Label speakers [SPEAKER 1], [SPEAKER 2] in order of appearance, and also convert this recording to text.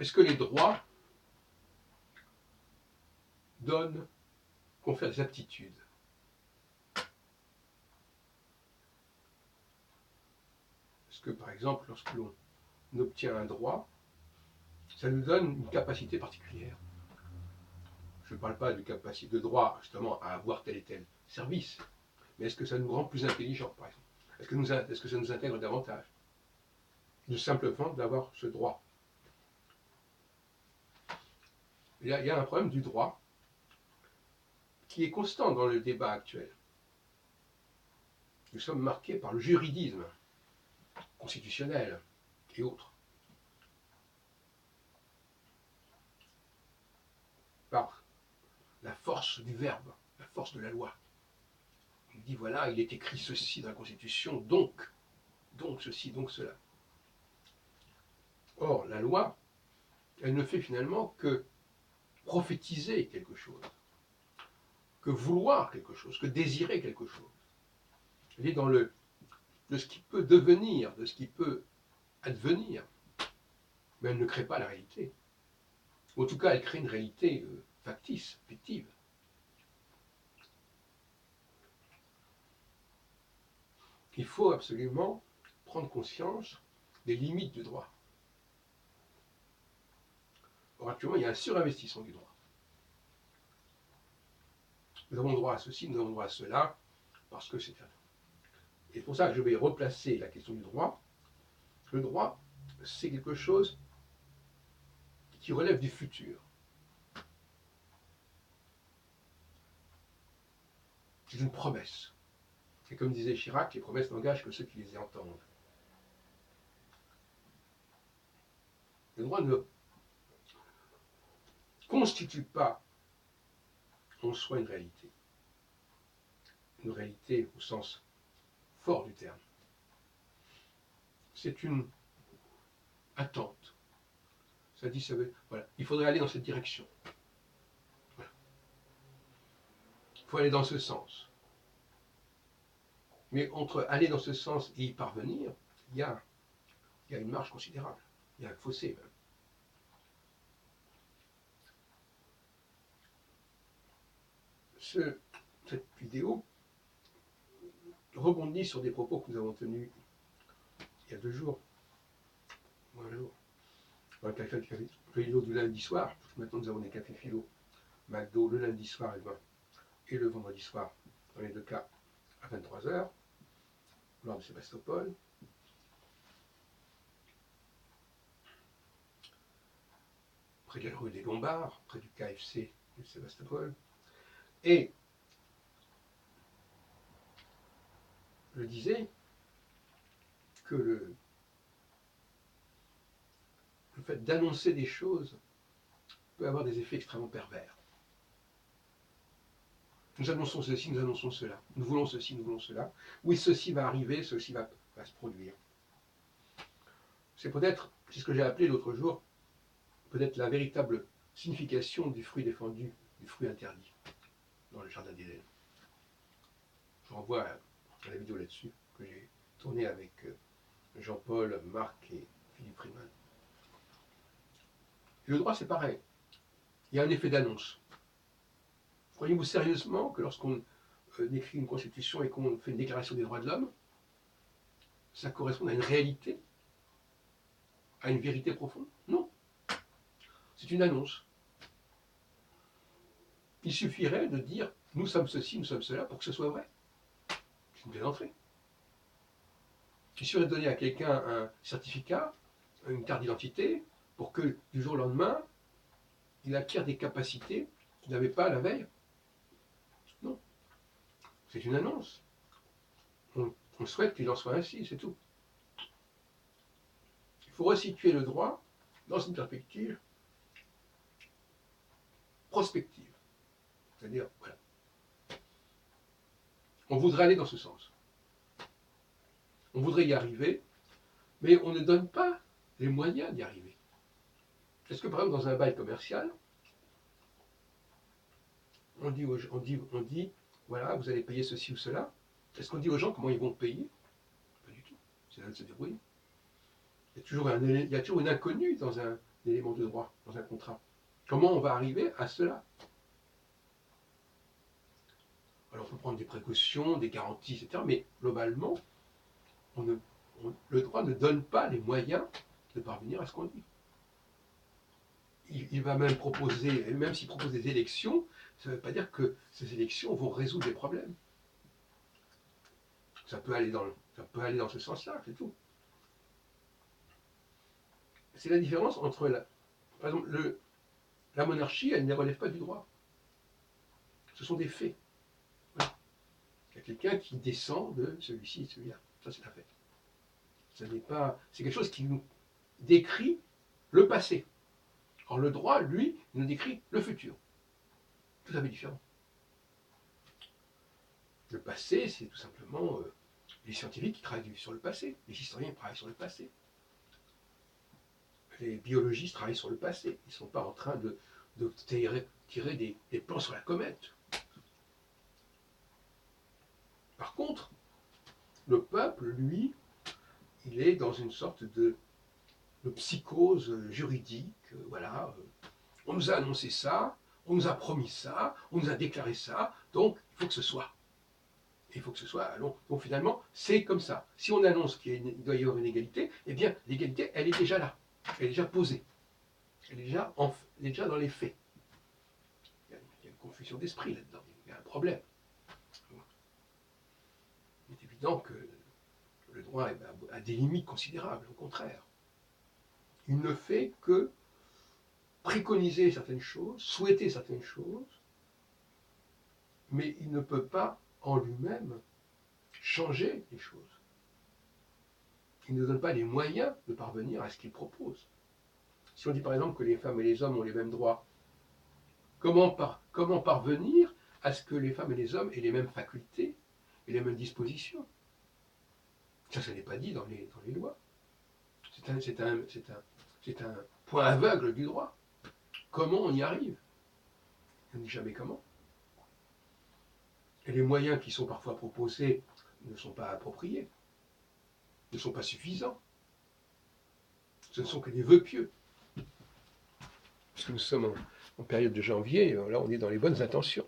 [SPEAKER 1] Est-ce que les droits confèrent des aptitudes? Est-ce que, par exemple, lorsque l'on obtient un droit, ça nous donne une capacité particulière? Je ne parle pas de droit, justement, à avoir tel et tel service, mais est-ce que ça nous rend plus intelligents, par exemple? Est-ce que ça nous intègre davantage? De simplement d'avoir ce droit. Il y a un problème du droit qui est constant dans le débat actuel. Nous sommes marqués par le juridisme constitutionnel et autres, par la force du verbe, la force de la loi. Il dit voilà, il est écrit ceci dans la Constitution, donc ceci, donc cela. Or, la loi, elle ne fait finalement que prophétiser quelque chose, que vouloir quelque chose, que désirer quelque chose. Elle est dans de ce qui peut devenir, de ce qui peut advenir, mais elle ne crée pas la réalité. Ou en tout cas, elle crée une réalité factice, fictive. Il faut absolument prendre conscience des limites du droit. Or, actuellement, il y a un surinvestissement du droit. Nous avons droit à ceci, nous avons droit à cela, parce que c'est un... Et c'est pour ça que je vais replacer la question du droit. Le droit, c'est quelque chose qui relève du futur. C'est une promesse. Et comme disait Chirac, les promesses n'engagent que ceux qui les entendent. Le droit ne constitue pas en soi une réalité. Une réalité au sens fort du terme. C'est une attente. Ça dit, ça veut, voilà, il faudrait aller dans cette direction. Voilà. Il faut aller dans ce sens. Mais entre aller dans ce sens et y parvenir, il y a une marge considérable. Il y a un fossé même. Cette vidéo rebondit sur des propos que nous avons tenus il y a 2 jours. Un jour. Dans le café philo du lundi soir. Maintenant, nous avons des cafés philo McDo le lundi soir et le vendredi soir, dans les 2 cas, à 23h, lors de Sébastopol. Près de la rue des Lombards, près du KFC de Sébastopol. Et je disais que le fait d'annoncer des choses peut avoir des effets extrêmement pervers. Nous annonçons ceci, nous annonçons cela. Nous voulons ceci, nous voulons cela. Oui, ceci va arriver, ceci va se produire. C'est peut-être, c'est ce que j'ai appelé l'autre jour, peut-être la véritable signification du fruit défendu, du fruit interdit, dans le jardin d'Éden. Je renvoie à la vidéo là-dessus, que j'ai tournée avec Jean-Paul, Marc et Philippe Riemann. Et le droit, c'est pareil. Il y a un effet d'annonce. Croyez-vous sérieusement que lorsqu'on écrit une constitution et qu'on fait une déclaration des droits de l'homme, ça correspond à une réalité, à une vérité profonde? Non. C'est une annonce. Il suffirait de dire nous sommes ceci, nous sommes cela pour que ce soit vrai. C'est une plaisanterie. Il suffirait de donner à quelqu'un un certificat, une carte d'identité, pour que du jour au lendemain, il acquiert des capacités qu'il n'avait pas la veille. Non. C'est une annonce. On souhaite qu'il en soit ainsi, c'est tout. Il faut resituer le droit dans une perspective prospective. C'est-à-dire, voilà. On voudrait aller dans ce sens. On voudrait y arriver, mais on ne donne pas les moyens d'y arriver. Est-ce que, par exemple, dans un bail commercial, on dit, voilà, vous allez payer ceci ou cela. Est-ce qu'on dit aux gens comment ils vont payer? Pas du tout. C'est à eux de se débrouiller. Il y a toujours une inconnue dans un élément de droit dans un contrat. Comment on va arriver à cela? Alors, on peut prendre des précautions, des garanties, etc. Mais globalement, le droit ne donne pas les moyens de parvenir à ce qu'on dit. Il va même proposer, même s'il propose des élections, ça ne veut pas dire que ces élections vont résoudre les problèmes. Ça peut aller dans ce sens-là, c'est tout. C'est la différence entre, par exemple, la monarchie, elle ne relève pas du droit. Ce sont des faits. Voilà. Il y a quelqu'un qui descend de celui-ci et de celui-là. Ça, c'est un fait. C'est quelque chose qui nous décrit le passé. Or, le droit, lui, nous décrit le futur. Tout à fait différent. Le passé, c'est tout simplement les scientifiques qui travaillent sur le passé, les historiens travaillent sur le passé, les biologistes travaillent sur le passé. Ils ne sont pas en train de tirer des plans sur la comète. Par contre, le peuple, lui, il est dans une sorte de psychose juridique. Voilà, on nous a annoncé ça, on nous a promis ça, on nous a déclaré ça, donc il faut que ce soit. Il faut que ce soit, donc finalement, c'est comme ça. Si on annonce qu'il doit y avoir une égalité, eh bien, l'égalité, elle est déjà là. Elle est déjà posée. Elle est déjà dans les faits. Il y a une confusion d'esprit là-dedans. Il y a un problème. Il est évident que le droit a des limites considérables, au contraire. Il ne fait que préconiser certaines choses, souhaiter certaines choses, mais il ne peut pas en lui-même changer les choses. Il ne donne pas les moyens de parvenir à ce qu'il propose. Si on dit par exemple que les femmes et les hommes ont les mêmes droits, comment parvenir à ce que les femmes et les hommes aient les mêmes facultés et les mêmes dispositions? Ça n'est pas dit dans les lois. C'est un point aveugle du droit. Comment on y arrive? On ne dit jamais comment. Et les moyens qui sont parfois proposés ne sont pas appropriés, ne sont pas suffisants. Ce ne sont que des vœux pieux. Puisque nous sommes en période de janvier, là on est dans les bonnes intentions.